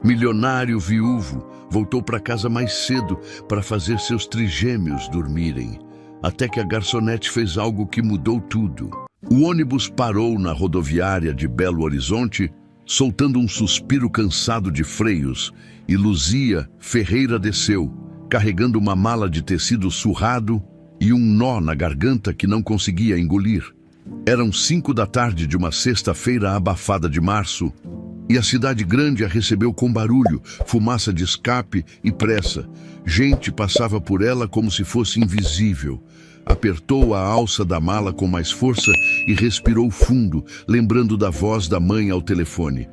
Milionário viúvo, voltou para casa mais cedo para fazer seus trigêmeos dormirem, até que a garçonete fez algo que mudou tudo. O ônibus parou na rodoviária de Belo Horizonte, soltando um suspiro cansado de freios, e Luzia Ferreira desceu, carregando uma mala de tecido surrado e um nó na garganta que não conseguia engolir. Eram 5 da tarde de uma sexta-feira abafada de março, e a cidade grande a recebeu com barulho, fumaça de escape e pressa. Gente passava por ela como se fosse invisível. Apertou a alça da mala com mais força e respirou fundo, lembrando da voz da mãe ao telefone.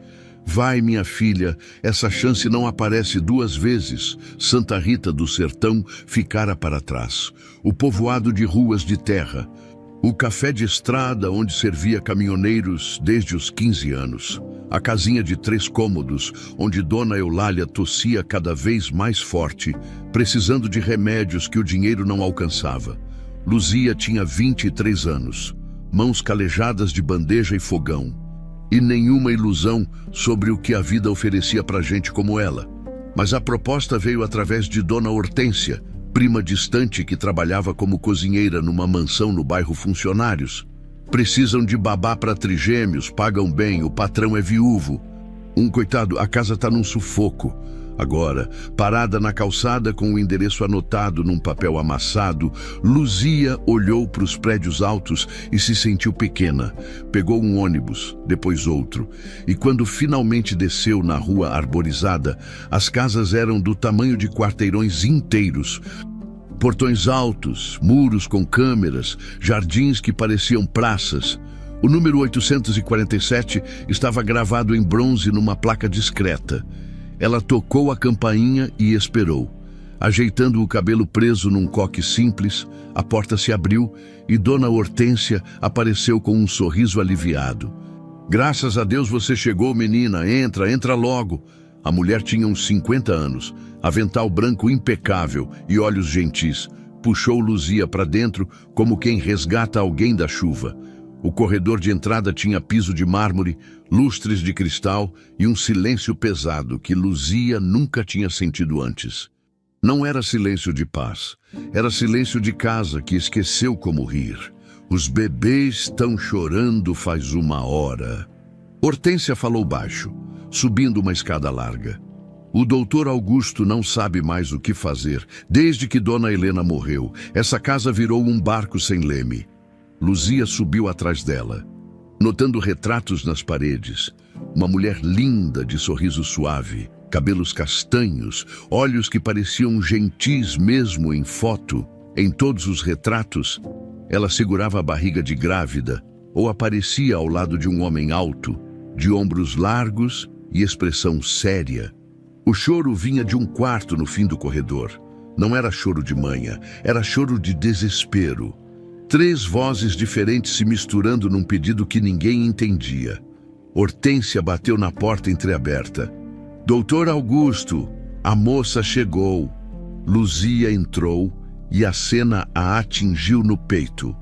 Vai, minha filha, essa chance não aparece 2 vezes. Santa Rita do Sertão ficara para trás. O povoado de ruas de terra. O café de estrada onde servia caminhoneiros desde os 15 anos. A casinha de 3 cômodos, onde Dona Eulália tossia cada vez mais forte, precisando de remédios que o dinheiro não alcançava. Luzia tinha 23 anos, mãos calejadas de bandeja e fogão, e nenhuma ilusão sobre o que a vida oferecia para gente como ela. Mas a proposta veio através de Dona Hortência, prima distante que trabalhava como cozinheira numa mansão no bairro Funcionários. Precisam de babá para trigêmeos, pagam bem, o patrão é viúvo. Coitado, a casa tá num sufoco. Agora, parada na calçada com o endereço anotado num papel amassado, Luzia olhou para os prédios altos e se sentiu pequena. Pegou um ônibus, depois outro, e quando finalmente desceu na rua arborizada, as casas eram do tamanho de quarteirões inteiros. Portões altos, muros com câmeras, jardins que pareciam praças. O número 847 estava gravado em bronze numa placa discreta. Ela tocou a campainha e esperou. Ajeitando o cabelo preso num coque simples, a porta se abriu e Dona Hortência apareceu com um sorriso aliviado. Graças a Deus você chegou, menina. Entra logo. A mulher tinha uns 50 anos, avental branco impecável e olhos gentis. Puxou Luzia para dentro como quem resgata alguém da chuva. O corredor de entrada tinha piso de mármore, lustres de cristal e um silêncio pesado que Luzia nunca tinha sentido antes. Não era silêncio de paz, era silêncio de casa que esqueceu como rir. Os bebês estão chorando faz 1 hora. Hortência falou baixo, subindo uma escada larga. O doutor Augusto não sabe mais o que fazer. Desde que Dona Helena morreu, essa casa virou um barco sem leme. Luzia subiu atrás dela, notando retratos nas paredes. Uma mulher linda de sorriso suave, cabelos castanhos, olhos que pareciam gentis mesmo em foto. Em todos os retratos, ela segurava a barriga de grávida ou aparecia ao lado de um homem alto, de ombros largos e expressão séria. O choro vinha de um quarto no fim do corredor. Não era choro de manhã, era choro de desespero. 3 vozes diferentes se misturando num pedido que ninguém entendia. Hortência bateu na porta entreaberta. Doutor Augusto, a moça chegou. Luzia entrou e a cena a atingiu no peito.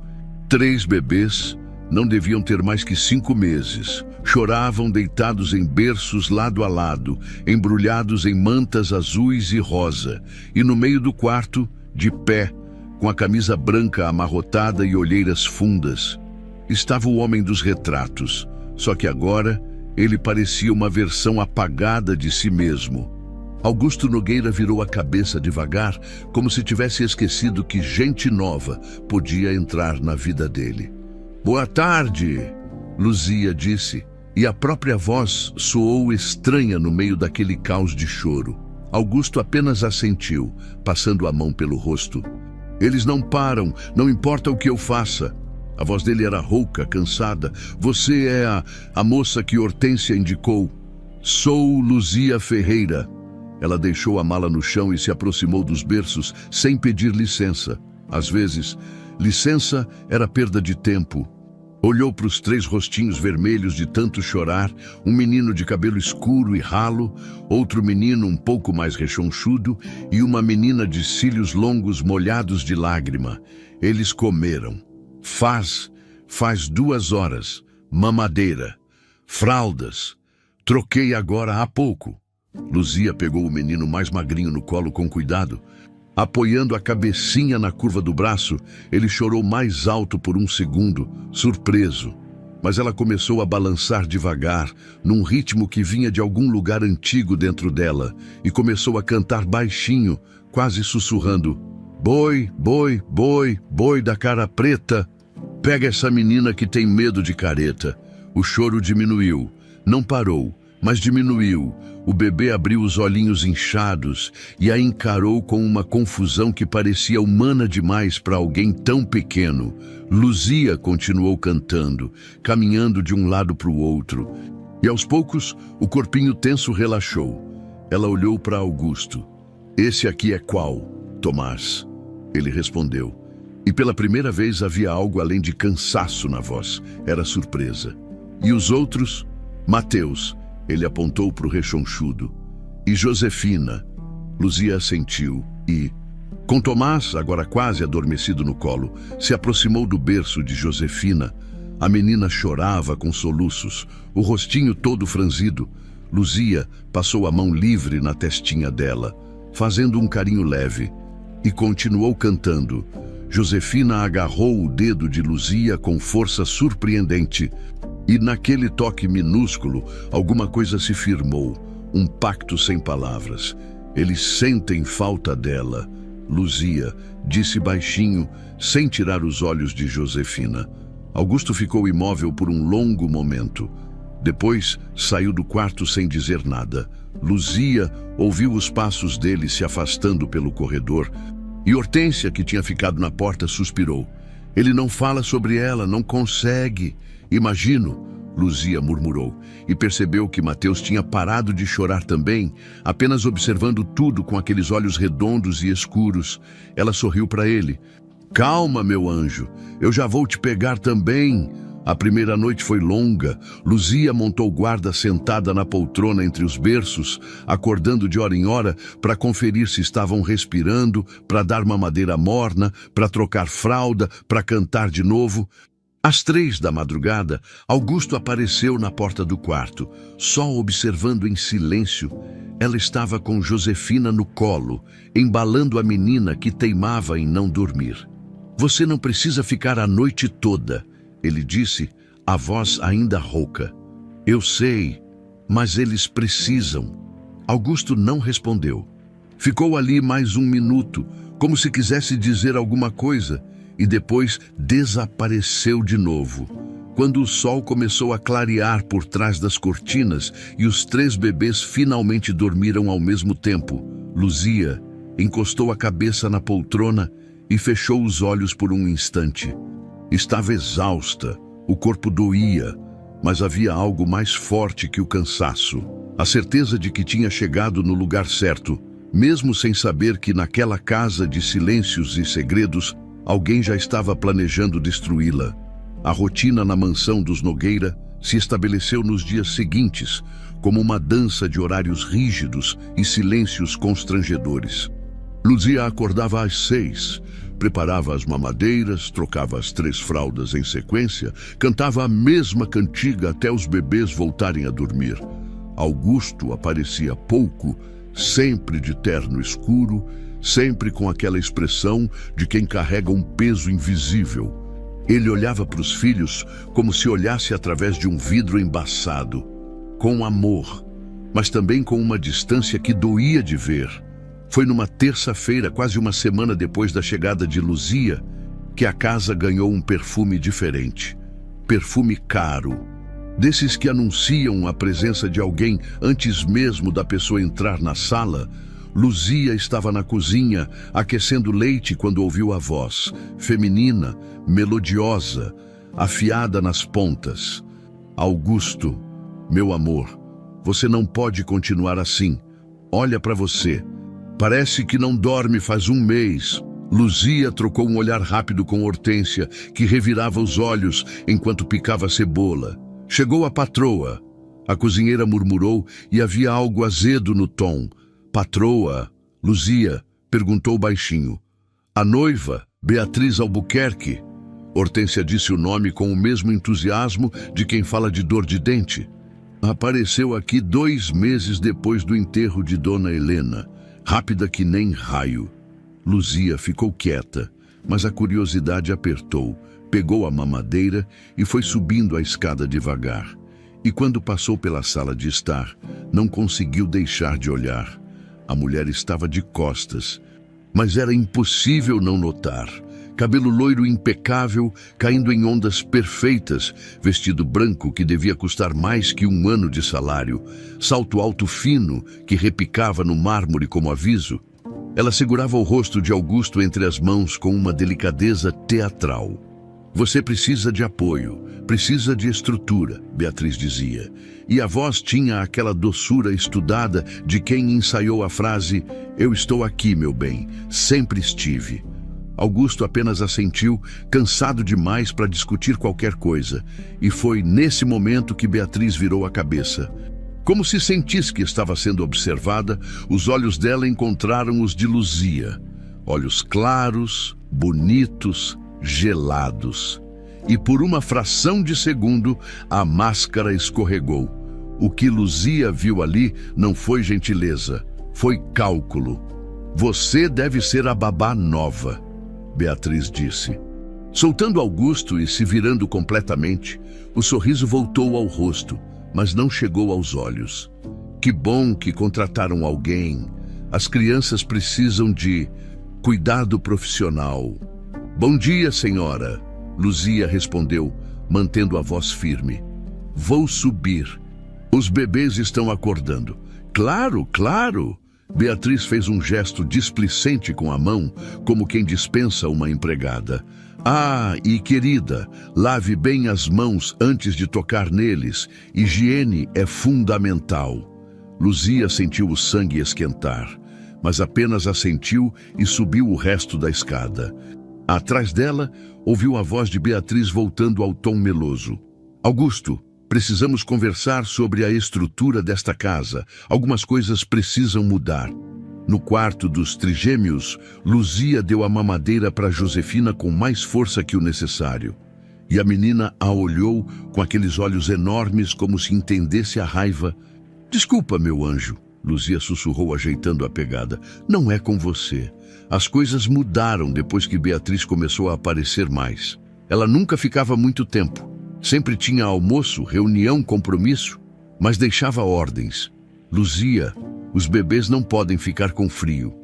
3 bebês, não deviam ter mais que 5 meses. Choravam deitados em berços lado a lado, embrulhados em mantas azuis e rosa. E no meio do quarto, de pé, com a camisa branca amarrotada e olheiras fundas, estava o homem dos retratos, só que agora ele parecia uma versão apagada de si mesmo. Augusto Nogueira virou a cabeça devagar, como se tivesse esquecido que gente nova podia entrar na vida dele. Boa tarde, Luzia disse, e a própria voz soou estranha no meio daquele caos de choro. Augusto apenas assentiu, passando a mão pelo rosto. Eles não param, não importa o que eu faça. A voz dele era rouca, cansada. Você é a moça que Hortência indicou. Sou Luzia Ferreira. Ela deixou a mala no chão e se aproximou dos berços sem pedir licença. Às vezes, licença era perda de tempo. Olhou para os 3 rostinhos vermelhos de tanto chorar, um menino de cabelo escuro e ralo, outro menino um pouco mais rechonchudo e uma menina de cílios longos molhados de lágrima. Eles comeram. Faz 2 horas. Mamadeira. Fraldas. Troquei agora há pouco. Luzia pegou o menino mais magrinho no colo com cuidado. Apoiando a cabecinha na curva do braço, ele chorou mais alto por um segundo, surpreso. Mas ela começou a balançar devagar, num ritmo que vinha de algum lugar antigo dentro dela, e começou a cantar baixinho, quase sussurrando: "Boi, boi, boi, boi da cara preta, pega essa menina que tem medo de careta." O choro diminuiu, não parou, mas diminuiu. O bebê abriu os olhinhos inchados e a encarou com uma confusão que parecia humana demais para alguém tão pequeno. Luzia continuou cantando, caminhando de um lado para o outro. E aos poucos, o corpinho tenso relaxou. Ela olhou para Augusto. "Esse aqui é qual, Tomás?" Ele respondeu. E pela primeira vez havia algo além de cansaço na voz. Era surpresa. "E os outros?" "Mateus." Ele apontou para o rechonchudo. "E Josefina?" Luzia assentiu e, com Tomás, agora quase adormecido no colo, se aproximou do berço de Josefina. A menina chorava com soluços, o rostinho todo franzido. Luzia passou a mão livre na testinha dela, fazendo um carinho leve, e continuou cantando. Josefina agarrou o dedo de Luzia com força surpreendente. E naquele toque minúsculo, alguma coisa se firmou, um pacto sem palavras. "Eles sentem falta dela." Luzia disse baixinho, sem tirar os olhos de Josefina. Augusto ficou imóvel por um longo momento. Depois saiu do quarto sem dizer nada. Luzia ouviu os passos dele se afastando pelo corredor, e Hortência, que tinha ficado na porta, suspirou. "Ele não fala sobre ela, não consegue." "Imagino", Luzia murmurou, e percebeu que Mateus tinha parado de chorar também, apenas observando tudo com aqueles olhos redondos e escuros. Ela sorriu para ele. "Calma, meu anjo, eu já vou te pegar também." A primeira noite foi longa. Luzia montou guarda sentada na poltrona entre os berços, acordando de hora em hora para conferir se estavam respirando, para dar mamadeira morna, para trocar fralda, para cantar de novo. Às 3 da madrugada, Augusto apareceu na porta do quarto, só observando em silêncio. Ela estava com Josefina no colo, embalando a menina que teimava em não dormir. "Você não precisa ficar a noite toda," ele disse, a voz ainda rouca. "Eu sei, mas eles precisam." Augusto não respondeu. Ficou ali mais um minuto, como se quisesse dizer alguma coisa, e depois desapareceu de novo. Quando o sol começou a clarear por trás das cortinas e os 3 bebês finalmente dormiram ao mesmo tempo, Luzia encostou a cabeça na poltrona e fechou os olhos por um instante. Estava exausta, o corpo doía, mas havia algo mais forte que o cansaço. A certeza de que tinha chegado no lugar certo, mesmo sem saber que naquela casa de silêncios e segredos, alguém já estava planejando destruí-la. A rotina na mansão dos Nogueira se estabeleceu nos dias seguintes, como uma dança de horários rígidos e silêncios constrangedores. Luzia acordava às 6, preparava as mamadeiras, trocava as 3 fraldas em sequência, cantava a mesma cantiga até os bebês voltarem a dormir. Augusto aparecia pouco, sempre de terno escuro, sempre com aquela expressão de quem carrega um peso invisível. Ele olhava para os filhos como se olhasse através de um vidro embaçado, com amor, mas também com uma distância que doía de ver. Foi numa terça-feira, quase uma semana depois da chegada de Luzia, que a casa ganhou um perfume diferente. Perfume caro, desses que anunciam a presença de alguém antes mesmo da pessoa entrar na sala. Luzia estava na cozinha, aquecendo leite quando ouviu a voz, feminina, melodiosa, afiada nas pontas. "Augusto, meu amor, você não pode continuar assim. Olha para você. Parece que não dorme faz um mês." Luzia trocou um olhar rápido com Hortência, que revirava os olhos enquanto picava cebola. Chegou a patroa. A cozinheira murmurou e havia algo azedo no tom. "Patroa?" Luzia perguntou baixinho. "A noiva, Beatriz Albuquerque." Hortência disse o nome com o mesmo entusiasmo de quem fala de dor de dente. Apareceu aqui 2 meses depois do enterro de Dona Helena, rápida que nem raio. Luzia ficou quieta, mas a curiosidade apertou, pegou a mamadeira e foi subindo a escada devagar. E quando passou pela sala de estar, não conseguiu deixar de olhar. A mulher estava de costas, mas era impossível não notar. Cabelo loiro impecável, caindo em ondas perfeitas, vestido branco que devia custar mais que 1 ano de salário, salto alto fino que repicava no mármore como aviso. Ela segurava o rosto de Augusto entre as mãos com uma delicadeza teatral. Você precisa de apoio, precisa de estrutura, Beatriz dizia. E a voz tinha aquela doçura estudada de quem ensaiou a frase: eu estou aqui, meu bem, sempre estive. Augusto apenas assentiu, cansado demais para discutir qualquer coisa. E foi nesse momento que Beatriz virou a cabeça. Como se sentisse que estava sendo observada, os olhos dela encontraram os de Luzia. Olhos claros, bonitos, gelados. E por uma fração de segundo, a máscara escorregou. O que Luzia viu ali não foi gentileza, foi cálculo. Você deve ser a babá nova, Beatriz disse. Soltando Augusto e se virando completamente, o sorriso voltou ao rosto, mas não chegou aos olhos. Que bom que contrataram alguém. As crianças precisam de cuidado profissional. Bom dia, senhora, Luzia respondeu, mantendo a voz firme. Vou subir. Os bebês estão acordando. Claro, claro. Beatriz fez um gesto displicente com a mão, como quem dispensa uma empregada. Ah, e querida, lave bem as mãos antes de tocar neles. Higiene é fundamental. Luzia sentiu o sangue esquentar, mas apenas assentiu e subiu o resto da escada. Atrás dela, ouviu a voz de Beatriz voltando ao tom meloso. Augusto, precisamos conversar sobre a estrutura desta casa. Algumas coisas precisam mudar. No quarto dos trigêmeos, Luzia deu a mamadeira para Josefina com mais força que o necessário. E a menina a olhou com aqueles olhos enormes como se entendesse a raiva. Desculpa, meu anjo, Luzia sussurrou ajeitando a pegada. Não é com você. As coisas mudaram depois que Beatriz começou a aparecer mais. Ela nunca ficava muito tempo. Sempre tinha almoço, reunião, compromisso, mas deixava ordens. Luzia, os bebês não podem ficar com frio.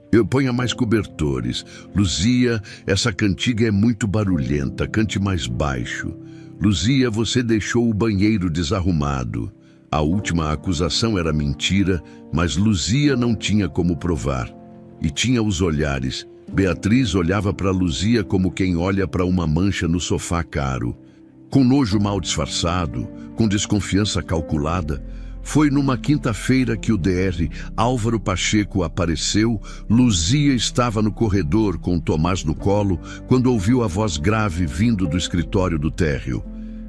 Eu ponha mais cobertores. Luzia, essa cantiga é muito barulhenta, cante mais baixo. Luzia, você deixou o banheiro desarrumado. A última acusação era mentira, mas Luzia não tinha como provar. E tinha os olhares. Beatriz olhava para Luzia como quem olha para uma mancha no sofá caro. Com nojo mal disfarçado, com desconfiança calculada. Foi numa quinta-feira que o DR Álvaro Pacheco apareceu. Luzia estava no corredor com Tomás no colo quando ouviu a voz grave vindo do escritório do térreo.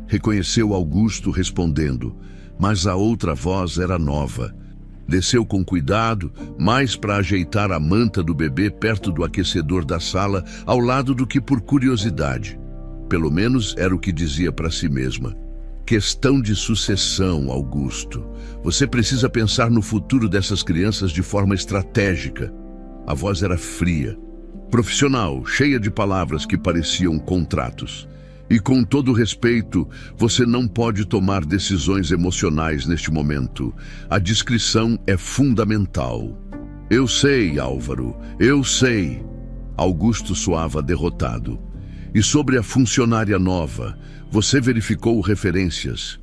Reconheceu Augusto respondendo, mas a outra voz era nova. Desceu com cuidado, mais para ajeitar a manta do bebê perto do aquecedor da sala, ao lado do que por curiosidade. Pelo menos era o que dizia para si mesma. Questão de sucessão, Augusto. Você precisa pensar no futuro dessas crianças de forma estratégica. A voz era fria, profissional, cheia de palavras que pareciam contratos. E com todo respeito, você não pode tomar decisões emocionais neste momento. A discrição é fundamental. Eu sei, Álvaro, eu sei. Augusto soava derrotado. E sobre a funcionária nova, você verificou referências?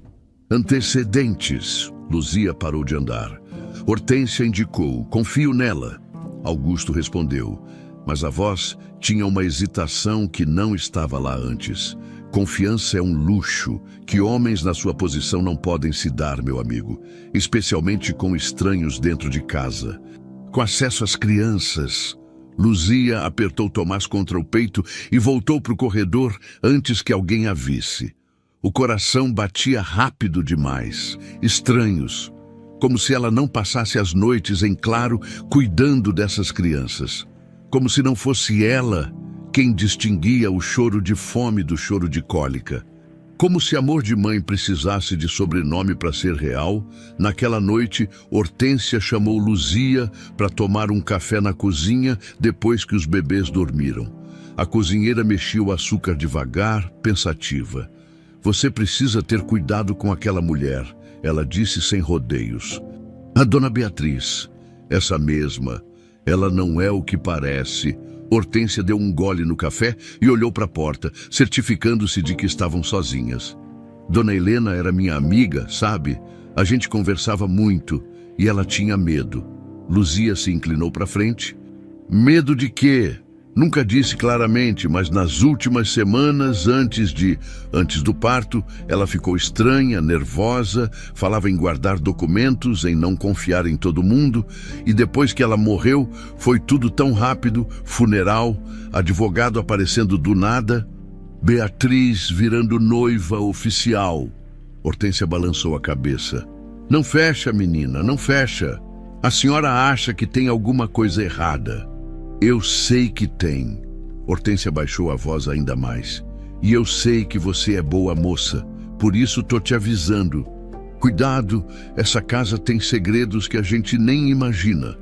Antecedentes. Luzia parou de andar. Hortência indicou, confio nela. Augusto respondeu, mas a voz tinha uma hesitação que não estava lá antes. Confiança é um luxo que homens na sua posição não podem se dar, meu amigo, especialmente com estranhos dentro de casa. Com acesso às crianças. Luzia apertou Tomás contra o peito e voltou para o corredor antes que alguém a visse. O coração batia rápido demais, estranhos, como se ela não passasse as noites em claro cuidando dessas crianças. Como se não fosse ela quem distinguia o choro de fome do choro de cólica. Como se amor de mãe precisasse de sobrenome para ser real, naquela noite, Hortência chamou Luzia para tomar um café na cozinha depois que os bebês dormiram. A cozinheira mexia o açúcar devagar, pensativa. Você precisa ter cuidado com aquela mulher, ela disse sem rodeios. A dona Beatriz, essa mesma, ela não é o que parece. Hortência deu um gole no café e olhou para a porta, certificando-se de que estavam sozinhas. Dona Helena era minha amiga, sabe? A gente conversava muito e ela tinha medo. Luzia se inclinou para frente. Medo de quê? Nunca disse claramente, mas nas últimas semanas, antes do parto, ela ficou estranha, nervosa, falava em guardar documentos, em não confiar em todo mundo, e depois que ela morreu, foi tudo tão rápido, funeral, advogado aparecendo do nada, Beatriz virando noiva oficial. Hortência balançou a cabeça. Não fecha, menina, não fecha. A senhora acha que tem alguma coisa errada. Eu sei que tem. Hortência baixou a voz ainda mais. E eu sei que você é boa moça. Por isso tô te avisando. Cuidado, essa casa tem segredos que a gente nem imagina.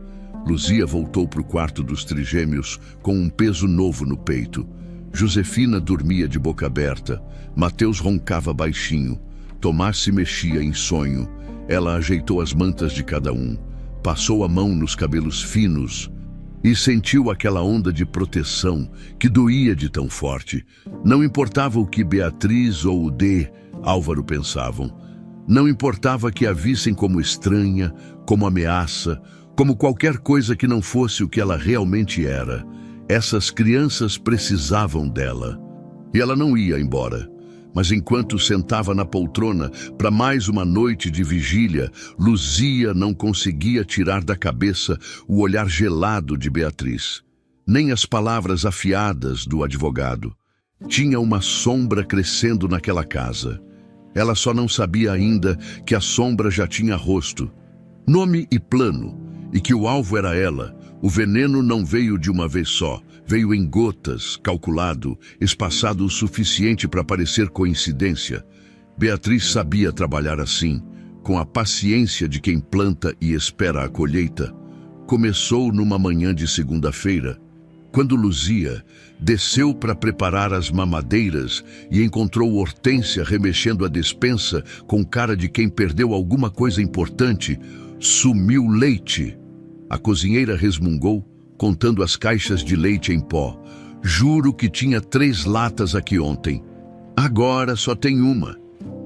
Luzia voltou para o quarto dos trigêmeos com um peso novo no peito. Josefina dormia de boca aberta. Mateus roncava baixinho. Tomás se mexia em sonho. Ela ajeitou as mantas de cada um. Passou a mão nos cabelos finos. E sentiu aquela onda de proteção que doía de tão forte. Não importava o que Beatriz ou o Álvaro pensavam. Não importava que a vissem como estranha, como ameaça, como qualquer coisa que não fosse o que ela realmente era. Essas crianças precisavam dela. E ela não ia embora. Mas enquanto sentava na poltrona para mais uma noite de vigília, Luzia não conseguia tirar da cabeça o olhar gelado de Beatriz. Nem as palavras afiadas do advogado. Tinha uma sombra crescendo naquela casa. Ela só não sabia ainda que a sombra já tinha rosto, nome e plano, e que o alvo era ela. O veneno não veio de uma vez só. Veio em gotas, calculado, espaçado o suficiente para parecer coincidência. Beatriz sabia trabalhar assim, com a paciência de quem planta e espera a colheita. Começou numa manhã de segunda-feira, quando Luzia desceu para preparar as mamadeiras e encontrou Hortência remexendo a despensa com cara de quem perdeu alguma coisa importante. Sumiu leite. A cozinheira resmungou, contando as caixas de leite em pó. Juro que tinha 3 latas aqui ontem. Agora só tem uma.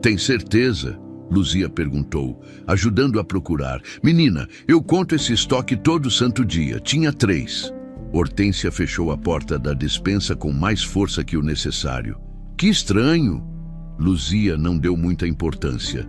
Tem certeza? Luzia perguntou, ajudando a procurar. Menina, eu conto esse estoque todo santo dia. Tinha 3. Hortência fechou a porta da despensa com mais força que o necessário. Que estranho! Luzia não deu muita importância.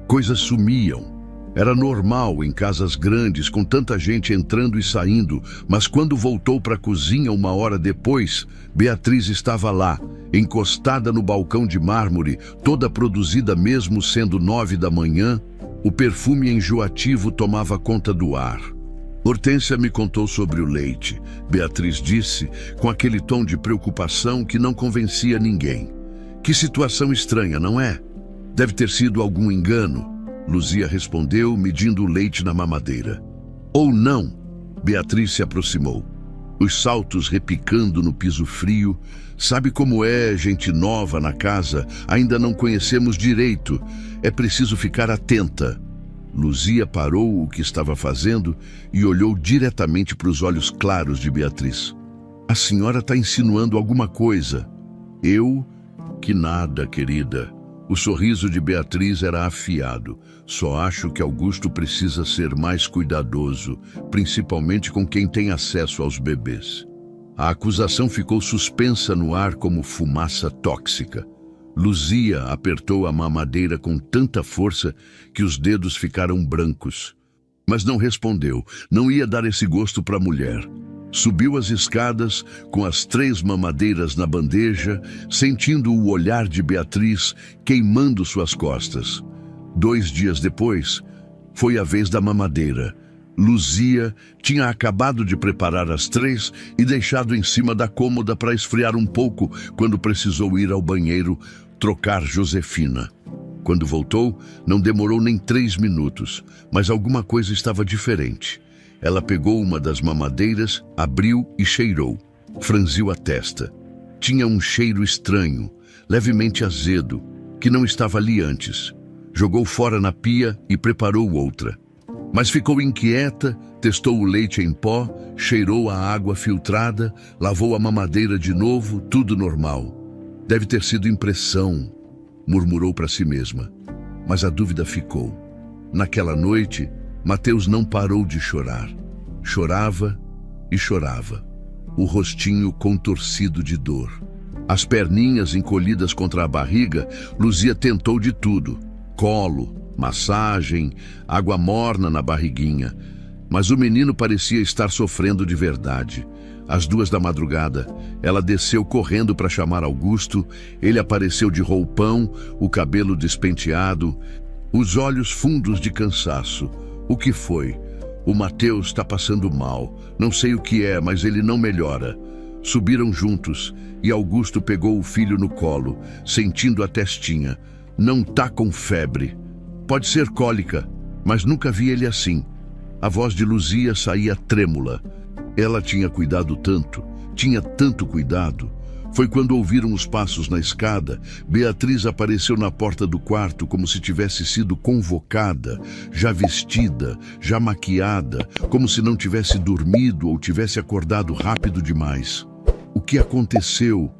Coisas sumiam. Era normal em casas grandes, com tanta gente entrando e saindo, mas quando voltou para a cozinha 1 hora depois, Beatriz estava lá, encostada no balcão de mármore, toda produzida mesmo sendo 9 da manhã. O perfume enjoativo tomava conta do ar. Hortência me contou sobre o leite, Beatriz disse, com aquele tom de preocupação que não convencia ninguém. Que situação estranha, não é? Deve ter sido algum engano. Luzia respondeu, medindo o leite na mamadeira. Ou não? Beatriz se aproximou. Os saltos repicando no piso frio. Sabe como é, gente nova na casa? Ainda não conhecemos direito. É preciso ficar atenta. Luzia parou o que estava fazendo e olhou diretamente para os olhos claros de Beatriz. A senhora está insinuando alguma coisa. Eu? Que nada, querida. O sorriso de Beatriz era afiado. Só acho que Augusto precisa ser mais cuidadoso, principalmente com quem tem acesso aos bebês. A acusação ficou suspensa no ar como fumaça tóxica. Luzia apertou a mamadeira com tanta força que os dedos ficaram brancos. Mas não respondeu, não ia dar esse gosto para a mulher. Subiu as escadas com as 3 mamadeiras na bandeja, sentindo o olhar de Beatriz queimando suas costas. 2 dias depois, foi a vez da mamadeira. Luzia tinha acabado de preparar as 3 e deixado em cima da cômoda para esfriar um pouco quando precisou ir ao banheiro, trocar Josefina. Quando voltou, não demorou nem 3 minutos, mas alguma coisa estava diferente. Ela pegou uma das mamadeiras, abriu e cheirou. Franziu a testa. Tinha um cheiro estranho, levemente azedo, que não estava ali antes. Jogou fora na pia e preparou outra. Mas ficou inquieta, testou o leite em pó, cheirou a água filtrada, lavou a mamadeira de novo, tudo normal. Deve ter sido impressão, murmurou para si mesma. Mas a dúvida ficou. Naquela noite, Mateus não parou de chorar. Chorava e chorava, o rostinho contorcido de dor. As perninhas encolhidas contra a barriga, Luzia tentou de tudo. Colo, massagem, água morna na barriguinha. Mas o menino parecia estar sofrendo de verdade. Às 2 da madrugada, ela desceu correndo para chamar Augusto. Ele apareceu de roupão, o cabelo despenteado, os olhos fundos de cansaço. O que foi? O Mateus está passando mal. Não sei o que é, mas ele não melhora. Subiram juntos e Augusto pegou o filho no colo, sentindo a testinha. Não tá com febre. Pode ser cólica, mas nunca vi ele assim. A voz de Luzia saía trêmula. Ela tinha cuidado tanto, tinha tanto cuidado. Foi quando ouviram os passos na escada. Beatriz apareceu na porta do quarto como se tivesse sido convocada, já vestida, já maquiada, como se não tivesse dormido ou tivesse acordado rápido demais. O que aconteceu?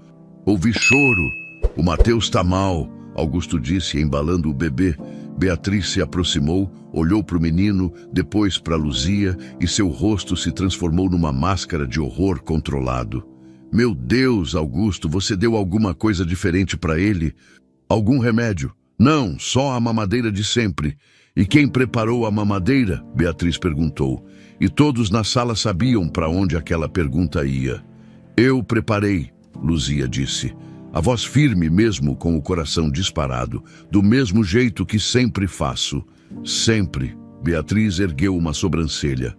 Ouvi choro. O Mateus está mal, Augusto disse, embalando o bebê. Beatriz se aproximou, olhou para o menino, depois para Luzia, e seu rosto se transformou numa máscara de horror controlado. Meu Deus, Augusto, você deu alguma coisa diferente para ele? Algum remédio? Não, só a mamadeira de sempre. E quem preparou a mamadeira? Beatriz perguntou. E todos na sala sabiam para onde aquela pergunta ia. Eu preparei, Luzia disse. A voz firme mesmo com o coração disparado, do mesmo jeito que sempre faço. Sempre. Beatriz ergueu uma sobrancelha.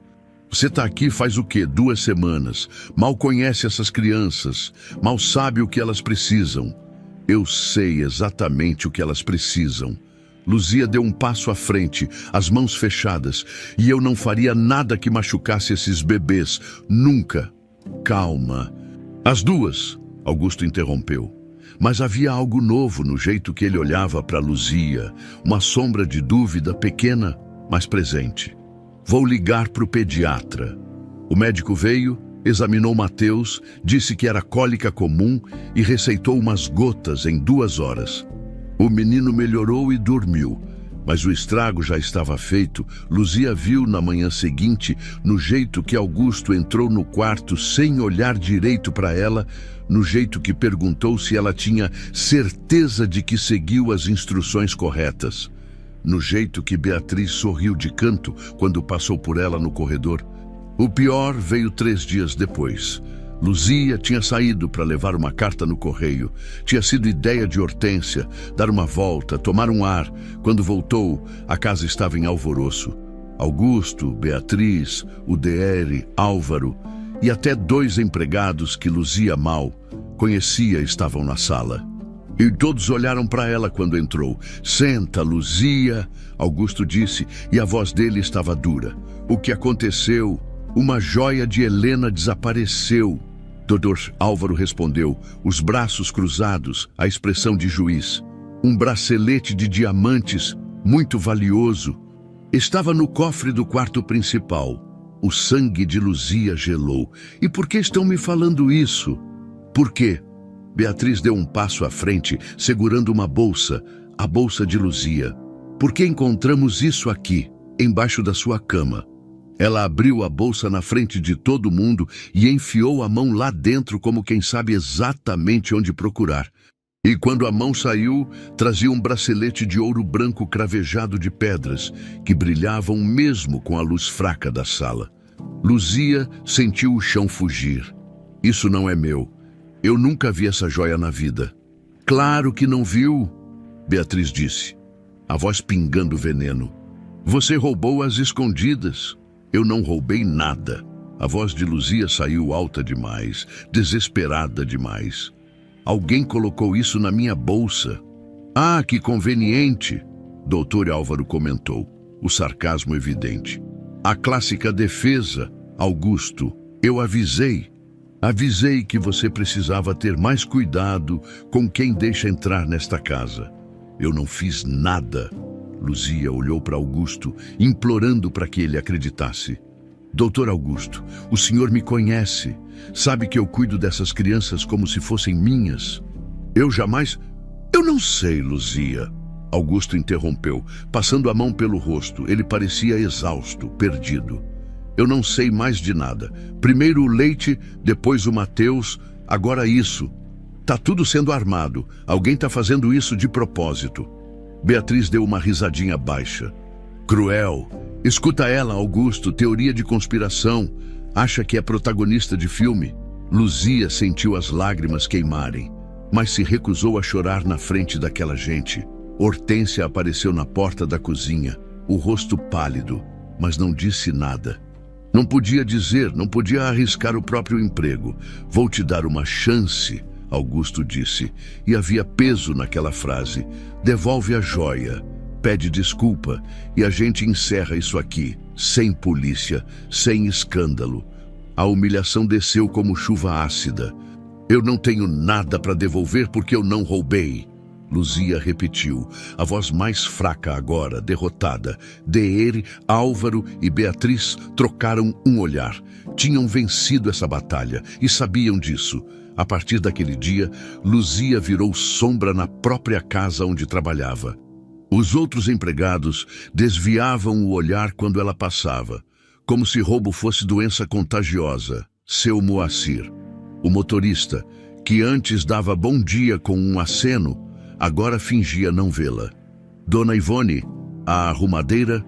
Você está aqui faz o quê? 2 semanas. Mal conhece essas crianças. Mal sabe o que elas precisam. Eu sei exatamente o que elas precisam. Luzia deu um passo à frente, as mãos fechadas. E eu não faria nada que machucasse esses bebês. Nunca. Calma. As 2, Augusto interrompeu. Mas havia algo novo no jeito que ele olhava para Luzia. Uma sombra de dúvida pequena, mas presente. Vou ligar para o pediatra. O médico veio, examinou Mateus, disse que era cólica comum e receitou umas gotas em 2 horas. O menino melhorou e dormiu, mas o estrago já estava feito. Luzia viu na manhã seguinte, no jeito que Augusto entrou no quarto sem olhar direito para ela, no jeito que perguntou se ela tinha certeza de que seguiu as instruções corretas. No jeito que Beatriz sorriu de canto quando passou por ela no corredor. O pior veio 3 dias depois. Luzia tinha saído para levar uma carta no correio. Tinha sido ideia de Hortência, dar uma volta, tomar um ar. Quando voltou, a casa estava em alvoroço. Augusto, Beatriz, o DR, Álvaro e até 2 empregados que Luzia mal conhecia estavam na sala. E todos olharam para ela quando entrou. Senta, Luzia, Augusto disse, e a voz dele estava dura. O que aconteceu? Uma joia de Helena desapareceu. Dr. Álvaro respondeu, os braços cruzados, a expressão de juiz. Um bracelete de diamantes, muito valioso. Estava no cofre do quarto principal. O sangue de Luzia gelou. E por que estão me falando isso? Por quê? Beatriz deu um passo à frente, segurando uma bolsa, a bolsa de Luzia. Por que encontramos isso aqui, embaixo da sua cama? Ela abriu a bolsa na frente de todo mundo e enfiou a mão lá dentro como quem sabe exatamente onde procurar. E quando a mão saiu, trazia um bracelete de ouro branco cravejado de pedras, que brilhavam mesmo com a luz fraca da sala. Luzia sentiu o chão fugir. Isso não é meu. Eu nunca vi essa joia na vida. Claro que não viu, Beatriz disse, a voz pingando veneno. Você roubou às escondidas. Eu não roubei nada. A voz de Luzia saiu alta demais, desesperada demais. Alguém colocou isso na minha bolsa. Ah, que conveniente, doutor Álvaro comentou, o sarcasmo evidente. A clássica defesa, Augusto. Eu avisei. Avisei que você precisava ter mais cuidado com quem deixa entrar nesta casa. Eu não fiz nada. Luzia olhou para Augusto, implorando para que ele acreditasse. Doutor Augusto, o senhor me conhece. Sabe que eu cuido dessas crianças como se fossem minhas. Eu jamais... Eu não sei, Luzia. Augusto interrompeu, passando a mão pelo rosto. Ele parecia exausto, perdido. Eu não sei mais de nada. Primeiro o Leite, depois o Mateus, agora isso. Tá tudo sendo armado. Alguém tá fazendo isso de propósito. Beatriz deu uma risadinha baixa. Cruel. Escuta ela, Augusto, teoria de conspiração. Acha que é protagonista de filme. Luzia sentiu as lágrimas queimarem, mas se recusou a chorar na frente daquela gente. Hortência apareceu na porta da cozinha, o rosto pálido, mas não disse nada. Não podia dizer, não podia arriscar o próprio emprego. Vou te dar uma chance, Augusto disse, e havia peso naquela frase. Devolve a joia, pede desculpa e a gente encerra isso aqui, sem polícia, sem escândalo. A humilhação desceu como chuva ácida. Eu não tenho nada para devolver porque eu não roubei. Luzia repetiu, a voz mais fraca agora, derrotada. Deere, Álvaro e Beatriz trocaram um olhar. Tinham vencido essa batalha e sabiam disso. A partir daquele dia, Luzia virou sombra na própria casa onde trabalhava. Os outros empregados desviavam o olhar quando ela passava, como se roubo fosse doença contagiosa. Seu Moacir, o motorista, que antes dava bom dia com um aceno, agora fingia não vê-la. Dona Ivone, a arrumadeira,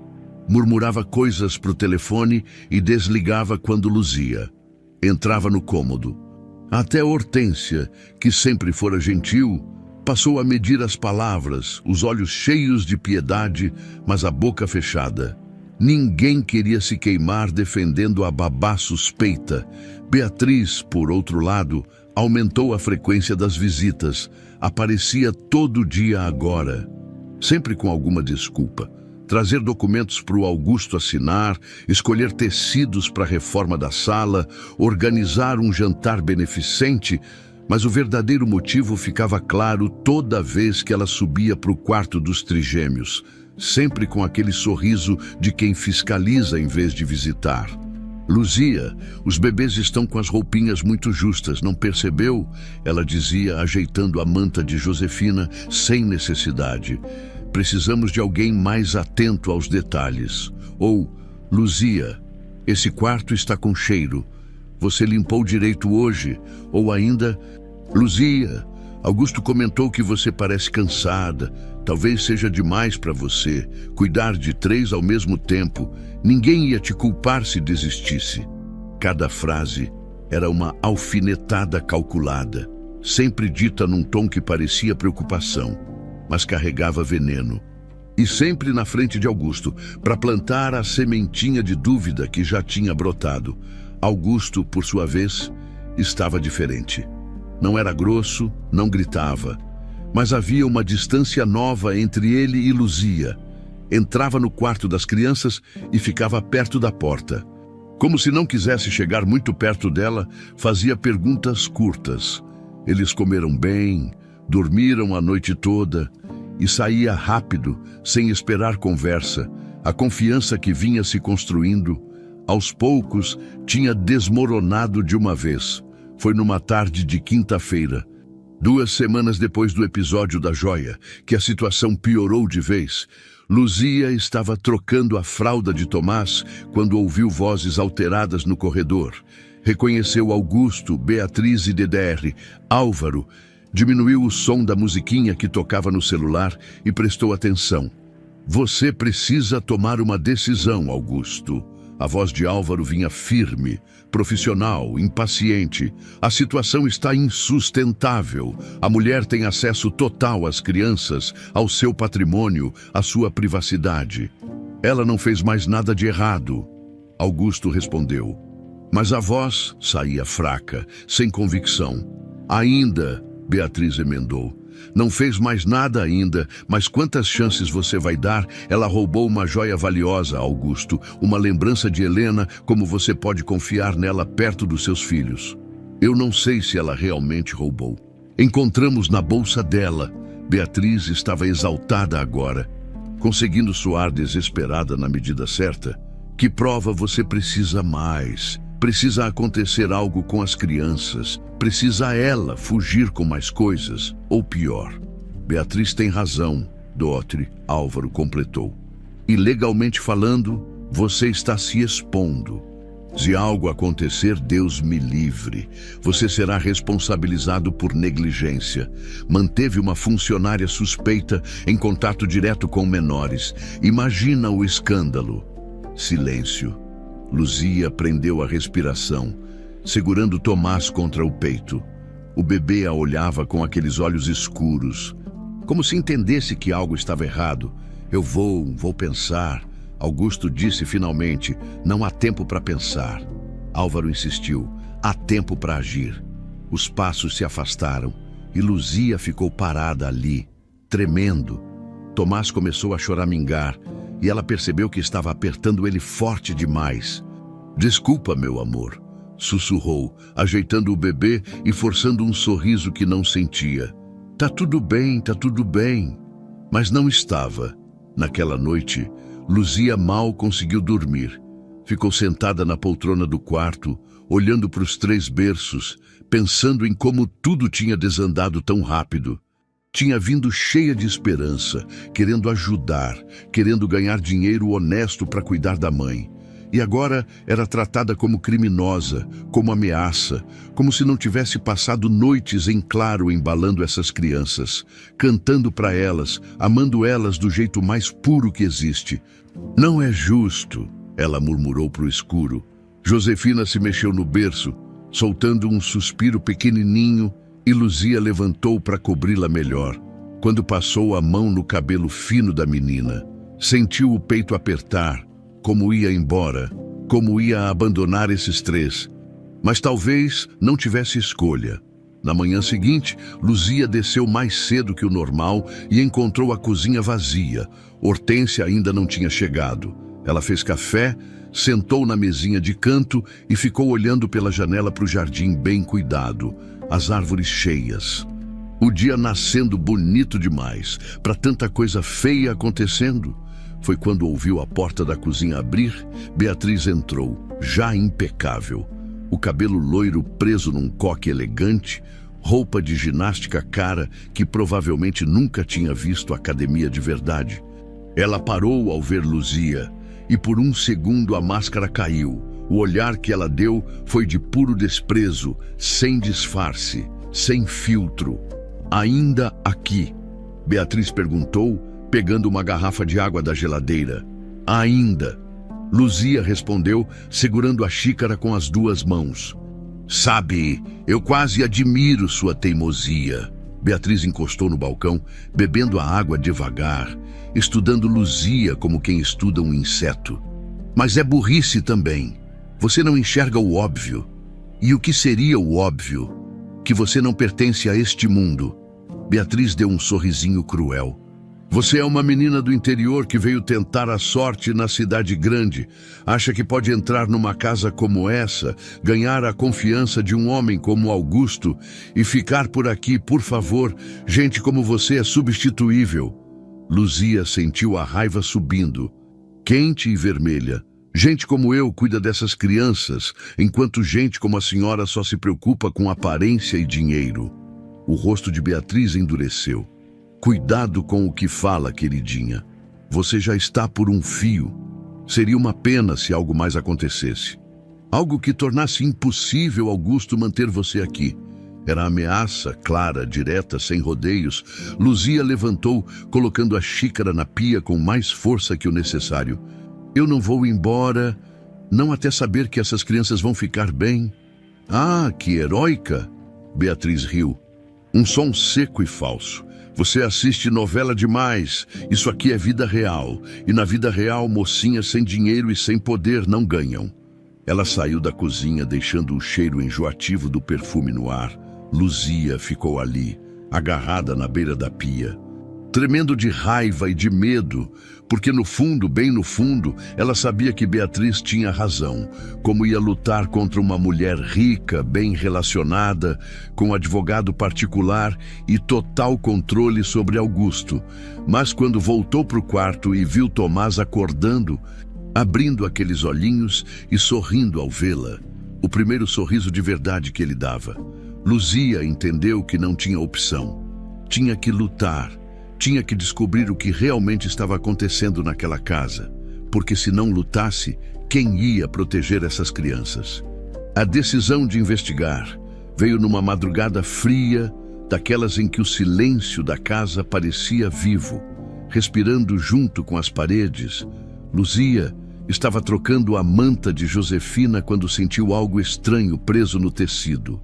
murmurava coisas pro telefone e desligava quando Luzia entrava no cômodo. Até Hortência, que sempre fora gentil, passou a medir as palavras, os olhos cheios de piedade, mas a boca fechada. Ninguém queria se queimar defendendo a babá suspeita. Beatriz, por outro lado, aumentou a frequência das visitas. Aparecia todo dia agora, sempre com alguma desculpa. Trazer documentos para o Augusto assinar, escolher tecidos para a reforma da sala, organizar um jantar beneficente, mas o verdadeiro motivo ficava claro toda vez que ela subia para o quarto dos trigêmeos, sempre com aquele sorriso de quem fiscaliza em vez de visitar. Luzia, os bebês estão com as roupinhas muito justas, não percebeu? Ela dizia, ajeitando a manta de Josefina sem necessidade. Precisamos de alguém mais atento aos detalhes. Ou, Luzia, esse quarto está com cheiro. Você limpou direito hoje? Ou ainda, Luzia, Augusto comentou que você parece cansada. Talvez seja demais para você cuidar de 3 ao mesmo tempo. Ninguém ia te culpar se desistisse. Cada frase era uma alfinetada calculada, sempre dita num tom que parecia preocupação, mas carregava veneno. E sempre na frente de Augusto, para plantar a sementinha de dúvida que já tinha brotado. Augusto, por sua vez, estava diferente. Não era grosso, não gritava, mas havia uma distância nova entre ele e Luzia. Entrava no quarto das crianças e ficava perto da porta. Como se não quisesse chegar muito perto dela, fazia perguntas curtas. Eles comeram bem, dormiram a noite toda e saía rápido, sem esperar conversa. A confiança que vinha se construindo, aos poucos, tinha desmoronado de uma vez. Foi numa tarde de quinta-feira, 2 semanas depois do episódio da joia, que a situação piorou de vez. Luzia estava trocando a fralda de Tomás quando ouviu vozes alteradas no corredor. Reconheceu Augusto, Beatriz e DDR. Álvaro diminuiu o som da musiquinha que tocava no celular e prestou atenção. Você precisa tomar uma decisão, Augusto. A voz de Álvaro vinha firme, profissional, impaciente. A situação está insustentável. A mulher tem acesso total às crianças, ao seu patrimônio, à sua privacidade. Ela não fez mais nada de errado. Augusto respondeu. Mas a voz saía fraca, sem convicção. Ainda, Beatriz emendou. Não fez mais nada ainda, mas quantas chances você vai dar? Ela roubou uma joia valiosa, Augusto, uma lembrança de Helena, como você pode confiar nela perto dos seus filhos. Eu não sei se ela realmente roubou. Encontramos na bolsa dela. Beatriz estava exaltada agora, conseguindo soar desesperada na medida certa. Que prova você precisa mais? Precisa acontecer algo com as crianças. Precisa ela fugir com mais coisas, ou pior. Beatriz tem razão, Dotre, Álvaro completou. E legalmente falando, você está se expondo. Se algo acontecer, Deus me livre. Você será responsabilizado por negligência. Manteve uma funcionária suspeita em contato direto com menores. Imagina o escândalo. Silêncio. Luzia prendeu a respiração, segurando Tomás contra o peito. O bebê a olhava com aqueles olhos escuros, como se entendesse que algo estava errado. Eu vou pensar. Augusto disse finalmente, não há tempo para pensar. Álvaro insistiu, há tempo para agir. Os passos se afastaram e Luzia ficou parada ali, tremendo. Tomás começou a choramingar e ela percebeu que estava apertando ele forte demais. Desculpa, meu amor, sussurrou, ajeitando o bebê e forçando um sorriso que não sentia. Tá tudo bem. Mas não estava. Naquela noite, Luzia mal conseguiu dormir. Ficou sentada na poltrona do quarto, olhando para os 3 berços, pensando em como tudo tinha desandado tão rápido. Tinha vindo cheia de esperança, querendo ajudar, querendo ganhar dinheiro honesto para cuidar da mãe. E agora era tratada como criminosa, como ameaça, como se não tivesse passado noites em claro embalando essas crianças, cantando para elas, amando elas do jeito mais puro que existe. Não é justo, ela murmurou para o escuro. Josefina se mexeu no berço, soltando um suspiro pequenininho, e Luzia levantou para cobri-la melhor. Quando passou a mão no cabelo fino da menina, sentiu o peito apertar, como ia embora, como ia abandonar esses 3. Mas talvez não tivesse escolha. Na manhã seguinte, Luzia desceu mais cedo que o normal e encontrou a cozinha vazia. Hortência ainda não tinha chegado. Ela fez café, sentou na mesinha de canto e ficou olhando pela janela para o jardim bem cuidado, as árvores cheias. O dia nascendo bonito demais, para tanta coisa feia acontecendo. Foi quando ouviu a porta da cozinha abrir, Beatriz entrou, já impecável. O cabelo loiro preso num coque elegante, roupa de ginástica cara que provavelmente nunca tinha visto academia de verdade. Ela parou ao ver Luzia e por um segundo a máscara caiu. O olhar que ela deu foi de puro desprezo, sem disfarce, sem filtro. Ainda aqui? Beatriz perguntou, pegando uma garrafa de água da geladeira. Ainda. Luzia respondeu, segurando a xícara com as 2 mãos. Sabe, eu quase admiro sua teimosia. Beatriz encostou no balcão, bebendo a água devagar, estudando Luzia como quem estuda um inseto. Mas é burrice também. Você não enxerga o óbvio. E o que seria o óbvio? Que você não pertence a este mundo. Beatriz deu um sorrisinho cruel. Você é uma menina do interior que veio tentar a sorte na cidade grande. Acha que pode entrar numa casa como essa, ganhar a confiança de um homem como Augusto e ficar por aqui, por favor. Gente como você é substituível. Luzia sentiu a raiva subindo, quente e vermelha. Gente como eu cuida dessas crianças, enquanto gente como a senhora só se preocupa com aparência e dinheiro. O rosto de Beatriz endureceu. Cuidado com o que fala, queridinha. Você já está por um fio. Seria uma pena se algo mais acontecesse. Algo que tornasse impossível Augusto manter você aqui. Era ameaça, clara, direta, sem rodeios. Luzia levantou, colocando a xícara na pia com mais força que o necessário. Eu não vou embora, não até saber que essas crianças vão ficar bem. Ah, que heróica! Beatriz riu. Um som seco e falso. Você assiste novela demais. Isso aqui é vida real. E na vida real, mocinhas sem dinheiro e sem poder não ganham. Ela saiu da cozinha, deixando o cheiro enjoativo do perfume no ar. Luzia ficou ali, agarrada na beira da pia, tremendo de raiva e de medo, porque no fundo, bem no fundo, ela sabia que Beatriz tinha razão, como ia lutar contra uma mulher rica, bem relacionada, com advogado particular e total controle sobre Augusto. Mas quando voltou para o quarto e viu Tomás acordando, abrindo aqueles olhinhos e sorrindo ao vê-la, o primeiro sorriso de verdade que ele dava, Luzia entendeu que não tinha opção. Tinha que lutar. Tinha que descobrir o que realmente estava acontecendo naquela casa, porque se não lutasse, quem ia proteger essas crianças? A decisão de investigar veio numa madrugada fria, daquelas em que o silêncio da casa parecia vivo. Respirando junto com as paredes, Luzia estava trocando a manta de Josefina quando sentiu algo estranho preso no tecido.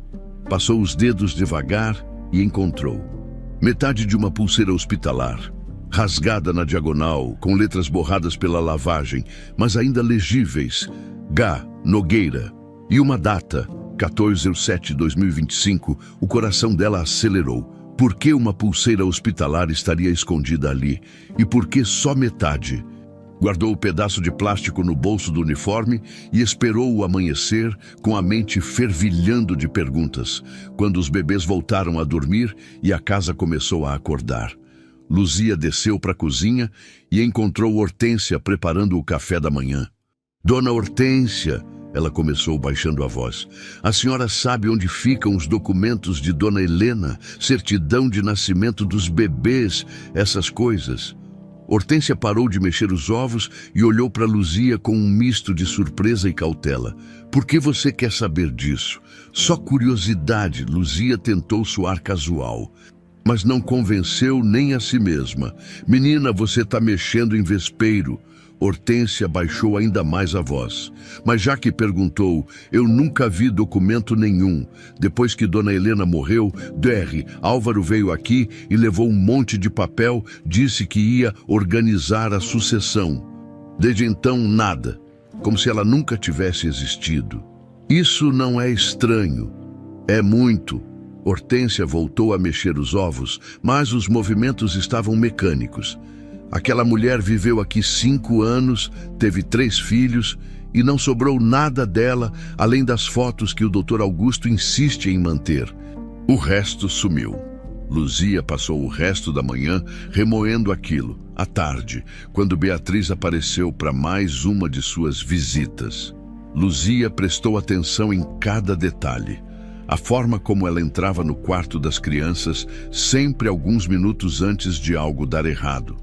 Passou os dedos devagar e encontrou metade de uma pulseira hospitalar, rasgada na diagonal, com letras borradas pela lavagem, mas ainda legíveis, G. Nogueira, e uma data, 14/07/2025, o coração dela acelerou. Por que uma pulseira hospitalar estaria escondida ali? E por que só metade? Guardou o pedaço de plástico no bolso do uniforme e esperou o amanhecer com a mente fervilhando de perguntas, quando os bebês voltaram a dormir e a casa começou a acordar. Luzia desceu para a cozinha e encontrou Hortência preparando o café da manhã. Dona Hortência, ela começou baixando a voz, a senhora sabe onde ficam os documentos de Dona Helena, certidão de nascimento dos bebês, essas coisas? Hortência parou de mexer os ovos e olhou para Luzia com um misto de surpresa e cautela. Por que você quer saber disso? Só curiosidade, Luzia tentou soar casual, mas não convenceu nem a si mesma. Menina, você está mexendo em vespeiro. Hortência baixou ainda mais a voz. Mas já que perguntou, eu nunca vi documento nenhum. Depois que Dona Helena morreu, Dr. Álvaro veio aqui e levou um monte de papel, disse que ia organizar a sucessão. Desde então, nada. Como se ela nunca tivesse existido. Isso não é estranho. É muito. Hortência voltou a mexer os ovos, mas os movimentos estavam mecânicos. Aquela mulher viveu aqui 5 anos, teve 3 filhos e não sobrou nada dela, além das fotos que o Dr. Augusto insiste em manter. O resto sumiu. Luzia passou o resto da manhã remoendo aquilo. À tarde, quando Beatriz apareceu para mais uma de suas visitas, Luzia prestou atenção em cada detalhe. A forma como ela entrava no quarto das crianças, sempre alguns minutos antes de algo dar errado.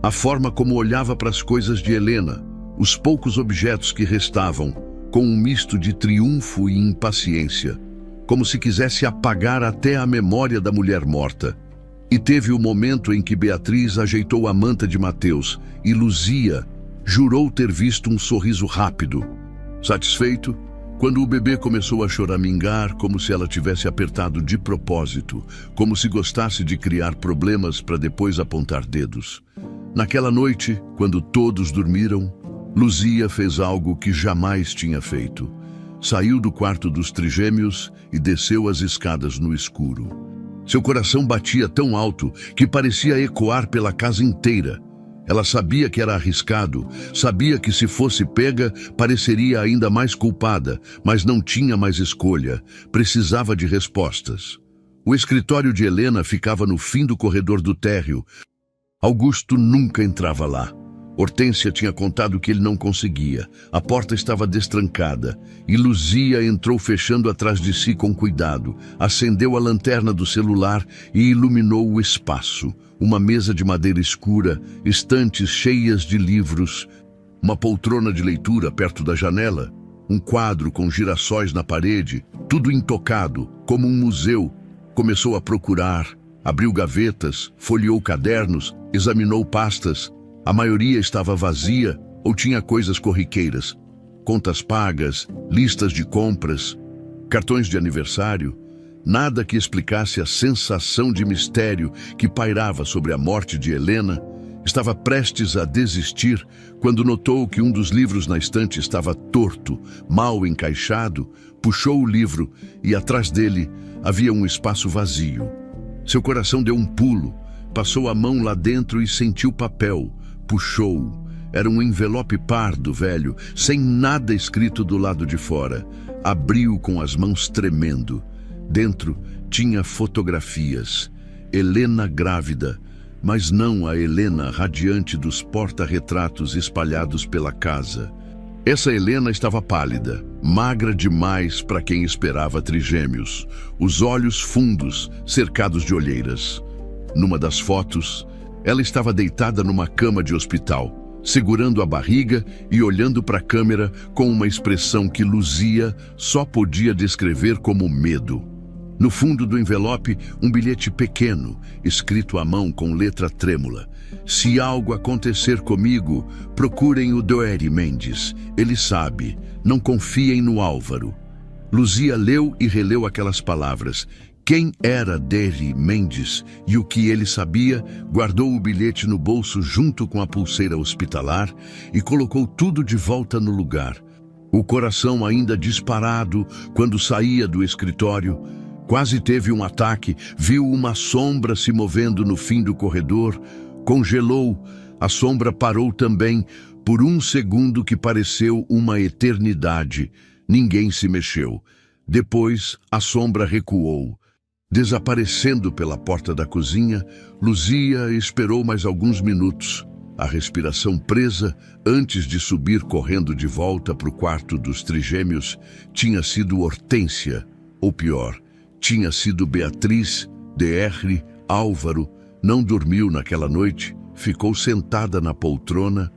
A forma como olhava para as coisas de Helena, os poucos objetos que restavam, com um misto de triunfo e impaciência, como se quisesse apagar até a memória da mulher morta. E teve o momento em que Beatriz ajeitou a manta de Mateus e Luzia jurou ter visto um sorriso rápido. Satisfeito, quando o bebê começou a choramingar como se ela tivesse apertado de propósito, como se gostasse de criar problemas para depois apontar dedos. Naquela noite, quando todos dormiram, Luzia fez algo que jamais tinha feito. Saiu do quarto dos trigêmeos e desceu as escadas no escuro. Seu coração batia tão alto que parecia ecoar pela casa inteira. Ela sabia que era arriscado, sabia que se fosse pega, pareceria ainda mais culpada, mas não tinha mais escolha, precisava de respostas. O escritório de Helena ficava no fim do corredor do térreo. Augusto nunca entrava lá. Hortência tinha contado que ele não conseguia. A porta estava destrancada e Luzia entrou fechando atrás de si com cuidado. Acendeu a lanterna do celular e iluminou o espaço. Uma mesa de madeira escura, estantes cheias de livros, uma poltrona de leitura perto da janela, um quadro com girassóis na parede, tudo intocado, como um museu. Começou a procurar, abriu gavetas, folheou cadernos, examinou pastas. A maioria estava vazia ou tinha coisas corriqueiras. Contas pagas, listas de compras, cartões de aniversário. Nada que explicasse a sensação de mistério que pairava sobre a morte de Helena. Estava prestes a desistir quando notou que um dos livros na estante estava torto, mal encaixado. Puxou o livro e atrás dele havia um espaço vazio. Seu coração deu um pulo, passou a mão lá dentro e sentiu papel. Puxou. Era um envelope pardo velho, sem nada escrito do lado de fora. Abriu com as mãos tremendo. Dentro tinha fotografias. Helena grávida, mas não a Helena radiante dos porta-retratos espalhados pela casa. Essa Helena estava pálida, magra demais para quem esperava trigêmeos, os olhos fundos, cercados de olheiras. Numa das fotos, ela estava deitada numa cama de hospital, segurando a barriga e olhando para a câmera com uma expressão que Luzia só podia descrever como medo. No fundo do envelope, um bilhete pequeno, escrito à mão com letra trêmula. Se algo acontecer comigo, procurem o Doeri Mendes. Ele sabe. Não confiem no Álvaro. Luzia leu e releu aquelas palavras. Quem era Doeri Mendes e o que ele sabia, guardou o bilhete no bolso junto com a pulseira hospitalar e colocou tudo de volta no lugar. O coração ainda disparado quando saía do escritório. Quase teve um ataque, viu uma sombra se movendo no fim do corredor, congelou, a sombra parou também, por um segundo que pareceu uma eternidade. Ninguém se mexeu. Depois, a sombra recuou. Desaparecendo pela porta da cozinha, Luzia esperou mais alguns minutos, a respiração presa, antes de subir correndo de volta para o quarto dos trigêmeos. Tinha sido Hortência, ou pior, tinha sido Beatriz, DR, Álvaro. Não dormiu naquela noite, ficou sentada na poltrona,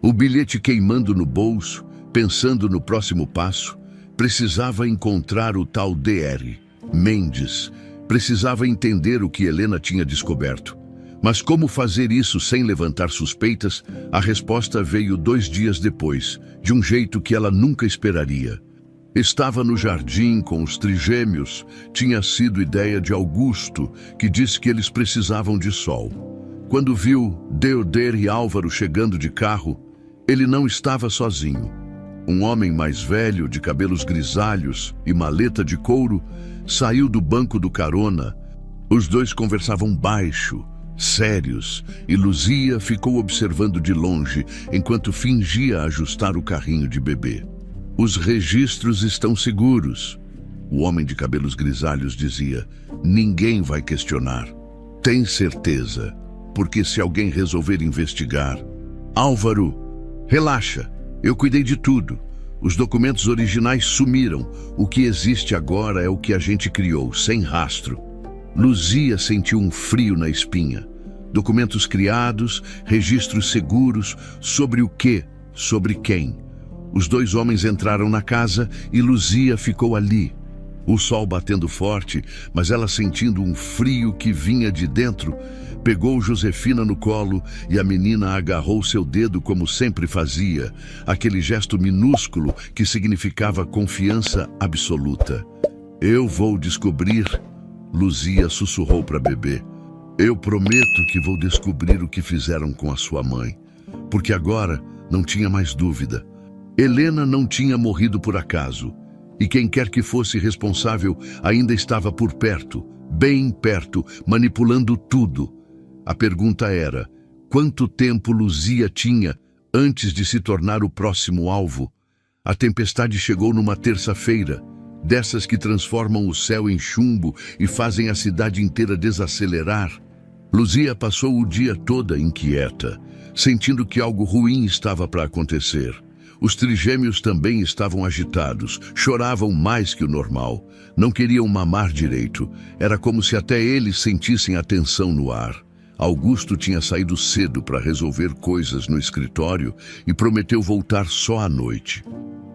o bilhete queimando no bolso, pensando no próximo passo. Precisava encontrar o tal DR Mendes, precisava entender o que Helena tinha descoberto. Mas como fazer isso sem levantar suspeitas? A resposta veio 2 dias depois, de um jeito que ela nunca esperaria. Estava no jardim com os trigêmeos. Tinha sido ideia de Augusto, que disse que eles precisavam de sol. Quando viu Deoder e Álvaro chegando de carro, ele não estava sozinho. Um homem mais velho, de cabelos grisalhos e maleta de couro, saiu do banco do carona. Os dois conversavam baixo, sérios, e Luzia ficou observando de longe enquanto fingia ajustar o carrinho de bebê. Os registros estão seguros. O homem de cabelos grisalhos dizia. Ninguém vai questionar. Tem certeza, porque se alguém resolver investigar... Álvaro, relaxa, eu cuidei de tudo. Os documentos originais sumiram. O que existe agora é o que a gente criou, sem rastro. Luzia sentiu um frio na espinha. Documentos criados, registros seguros, sobre o quê? Sobre quem? Os 2 homens entraram na casa e Luzia ficou ali. O sol batendo forte, mas ela sentindo um frio que vinha de dentro, pegou Josefina no colo e a menina agarrou seu dedo como sempre fazia, aquele gesto minúsculo que significava confiança absoluta. Eu vou descobrir, Luzia sussurrou para bebê. Eu prometo que vou descobrir o que fizeram com a sua mãe, porque agora não tinha mais dúvida. Helena não tinha morrido por acaso, e quem quer que fosse responsável ainda estava por perto, bem perto, manipulando tudo. A pergunta era, quanto tempo Luzia tinha antes de se tornar o próximo alvo? A tempestade chegou numa terça-feira, dessas que transformam o céu em chumbo e fazem a cidade inteira desacelerar. Luzia passou o dia todo inquieta, sentindo que algo ruim estava para acontecer. Os trigêmeos também estavam agitados, choravam mais que o normal. Não queriam mamar direito. Era como se até eles sentissem a tensão no ar. Augusto tinha saído cedo para resolver coisas no escritório e prometeu voltar só à noite.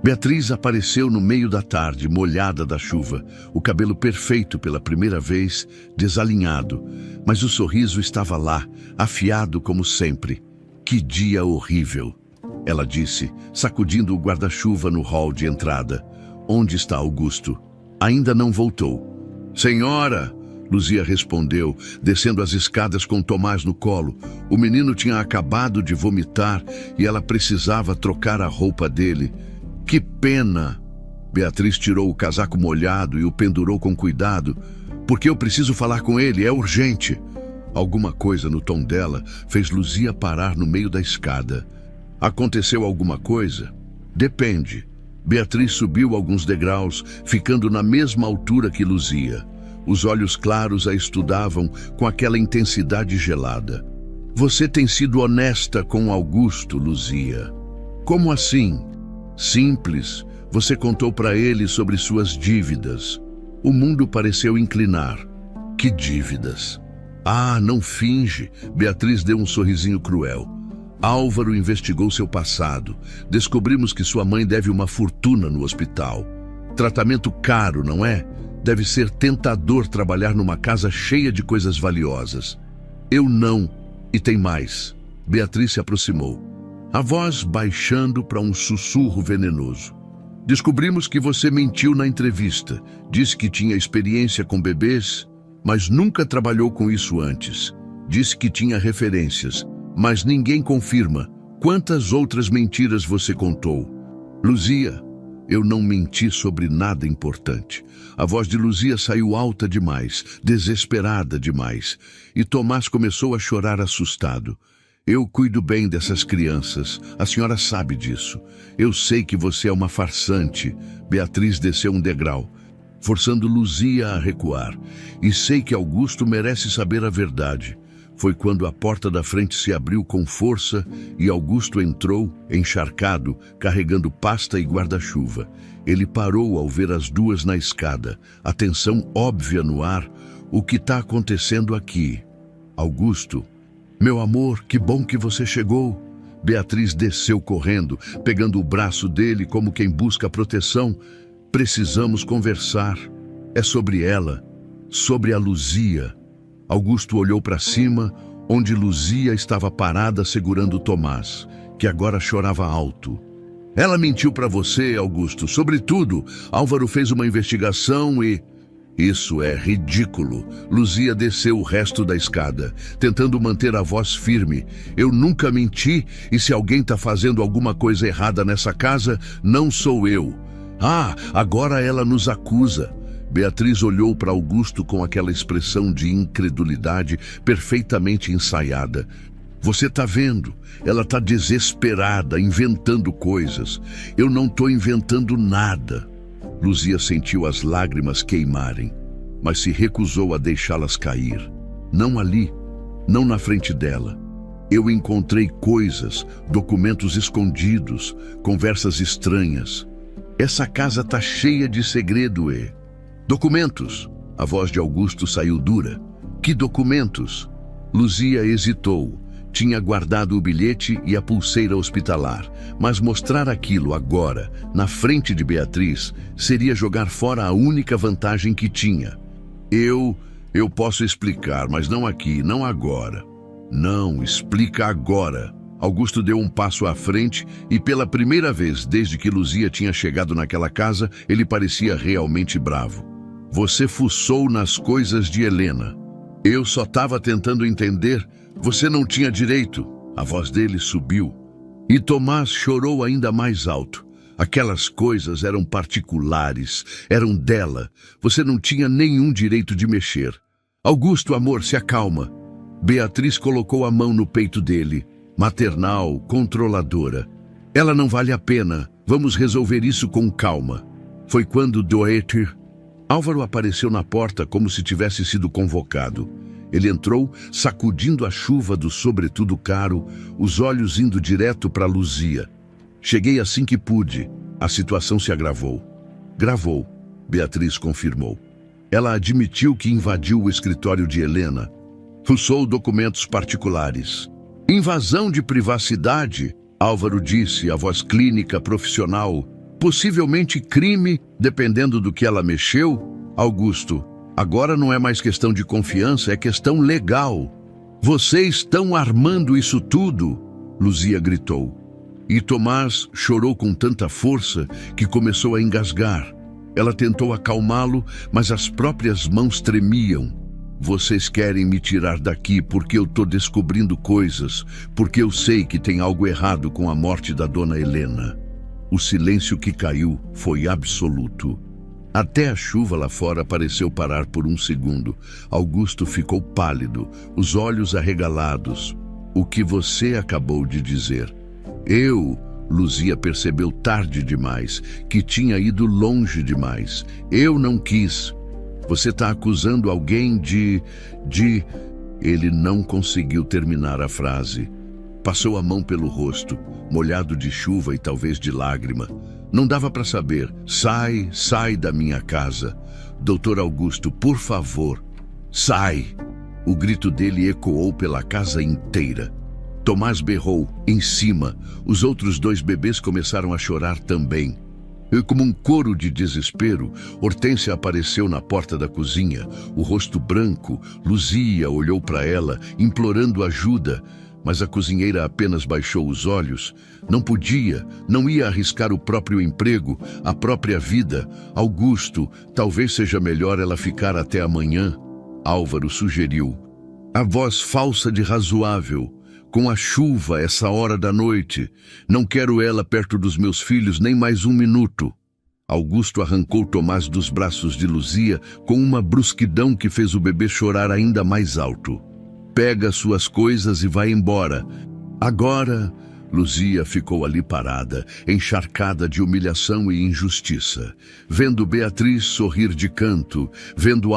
Beatriz apareceu no meio da tarde, molhada da chuva, o cabelo perfeito pela primeira vez, desalinhado, mas o sorriso estava lá, afiado como sempre. Que dia horrível! Ela disse, sacudindo o guarda-chuva no hall de entrada. Onde está Augusto? Ainda não voltou. Senhora! Luzia respondeu, descendo as escadas com Tomás no colo. O menino tinha acabado de vomitar e ela precisava trocar a roupa dele. Que pena! Beatriz tirou o casaco molhado e o pendurou com cuidado. Porque eu preciso falar com ele, é urgente. Alguma coisa no tom dela fez Luzia parar no meio da escada. Aconteceu alguma coisa? Depende. Beatriz subiu alguns degraus, ficando na mesma altura que Luzia. Os olhos claros a estudavam com aquela intensidade gelada. Você tem sido honesta com Augusto, Luzia. Como assim? Simples. Você contou para ele sobre suas dívidas. O mundo pareceu inclinar. Que dívidas? Ah, não finge. Beatriz deu um sorrisinho cruel. Álvaro investigou seu passado. Descobrimos que sua mãe deve uma fortuna no hospital. Tratamento caro, não é? Deve ser tentador trabalhar numa casa cheia de coisas valiosas. Eu não. E tem mais. Beatriz se aproximou, a voz baixando para um sussurro venenoso. Descobrimos que você mentiu na entrevista. Disse que tinha experiência com bebês, mas nunca trabalhou com isso antes. Disse que tinha referências, mas ninguém confirma. Quantas outras mentiras você contou? Luzia, eu não menti sobre nada importante. A voz de Luzia saiu alta demais, desesperada demais, e Tomás começou a chorar assustado. Eu cuido bem dessas crianças, a senhora sabe disso. Eu sei que você é uma farsante. Beatriz desceu um degrau, forçando Luzia a recuar. E sei que Augusto merece saber a verdade. Foi quando a porta da frente se abriu com força e Augusto entrou, encharcado, carregando pasta e guarda-chuva. Ele parou ao ver as duas na escada, a tensão óbvia no ar. O que está acontecendo aqui? Augusto, meu amor, que bom que você chegou. Beatriz desceu correndo, pegando o braço dele como quem busca proteção. Precisamos conversar. É sobre ela, sobre a Luzia. Augusto olhou para cima, onde Luzia estava parada segurando Tomás, que agora chorava alto. Ela mentiu para você, Augusto, sobre tudo. Álvaro fez uma investigação e... Isso é ridículo. Luzia desceu o resto da escada, tentando manter a voz firme. Eu nunca menti, e se alguém está fazendo alguma coisa errada nessa casa, não sou eu. Ah, agora ela nos acusa. Beatriz olhou para Augusto com aquela expressão de incredulidade perfeitamente ensaiada. Você está vendo? Ela está desesperada, inventando coisas. Eu não estou inventando nada. Luzia sentiu as lágrimas queimarem, mas se recusou a deixá-las cair. Não ali, não na frente dela. Eu encontrei coisas, documentos escondidos, conversas estranhas. Essa casa está cheia de segredo, e... Documentos! A voz de Augusto saiu dura. Que documentos? Luzia hesitou. Tinha guardado o bilhete e a pulseira hospitalar, mas mostrar aquilo agora, na frente de Beatriz, seria jogar fora a única vantagem que tinha. Eu posso explicar, mas não aqui, não agora. Não, explica agora. Augusto deu um passo à frente e pela primeira vez desde que Luzia tinha chegado naquela casa, ele parecia realmente bravo. Você fuçou nas coisas de Helena. Eu só estava tentando entender. Você não tinha direito. A voz dele subiu. E Tomás chorou ainda mais alto. Aquelas coisas eram particulares, eram dela. Você não tinha nenhum direito de mexer. Augusto, amor, se acalma. Beatriz colocou a mão no peito dele, maternal, controladora. Ela não vale a pena. Vamos resolver isso com calma. Foi quando Doeter... Álvaro apareceu na porta como se tivesse sido convocado. Ele entrou, sacudindo a chuva do sobretudo caro, os olhos indo direto para Luzia. Cheguei assim que pude. A situação se agravou. Gravou, Beatriz confirmou. Ela admitiu que invadiu o escritório de Helena. Fuçou documentos particulares. Invasão de privacidade, Álvaro disse, a voz clínica profissional. Possivelmente crime, dependendo do que ela mexeu. Augusto, agora não é mais questão de confiança, é questão legal. Vocês estão armando isso tudo, Luzia gritou. E Tomás chorou com tanta força que começou a engasgar. Ela tentou acalmá-lo, mas as próprias mãos tremiam. Vocês querem me tirar daqui porque eu estou descobrindo coisas, porque eu sei que tem algo errado com a morte da dona Helena. O silêncio que caiu foi absoluto. Até a chuva lá fora pareceu parar por um segundo. Augusto ficou pálido, os olhos arregalados. O que você acabou de dizer? Luzia percebeu tarde demais, que tinha ido longe demais. Eu não quis. Você está acusando alguém de... Ele não conseguiu terminar a frase. Passou a mão pelo rosto, molhado de chuva e talvez de lágrima. Não dava para saber. Sai da minha casa. Doutor Augusto, por favor, sai. O grito dele ecoou pela casa inteira. Tomás berrou, em cima. Os outros 2 bebês começaram a chorar também. E como um coro de desespero, Hortência apareceu na porta da cozinha, o rosto branco. Luzia olhou para ela, implorando ajuda, mas a cozinheira apenas baixou os olhos. Não podia, não ia arriscar o próprio emprego, a própria vida. Augusto, talvez seja melhor ela ficar até amanhã, Álvaro sugeriu. A voz falsa de razoável. Com a chuva, essa hora da noite. Não quero ela perto dos meus filhos nem mais um minuto. Augusto arrancou Tomás dos braços de Luzia com uma brusquidão que fez o bebê chorar ainda mais alto. Pega suas coisas e vai embora. Agora, Luzia ficou ali parada, encharcada de humilhação e injustiça, vendo Beatriz sorrir de canto, vendo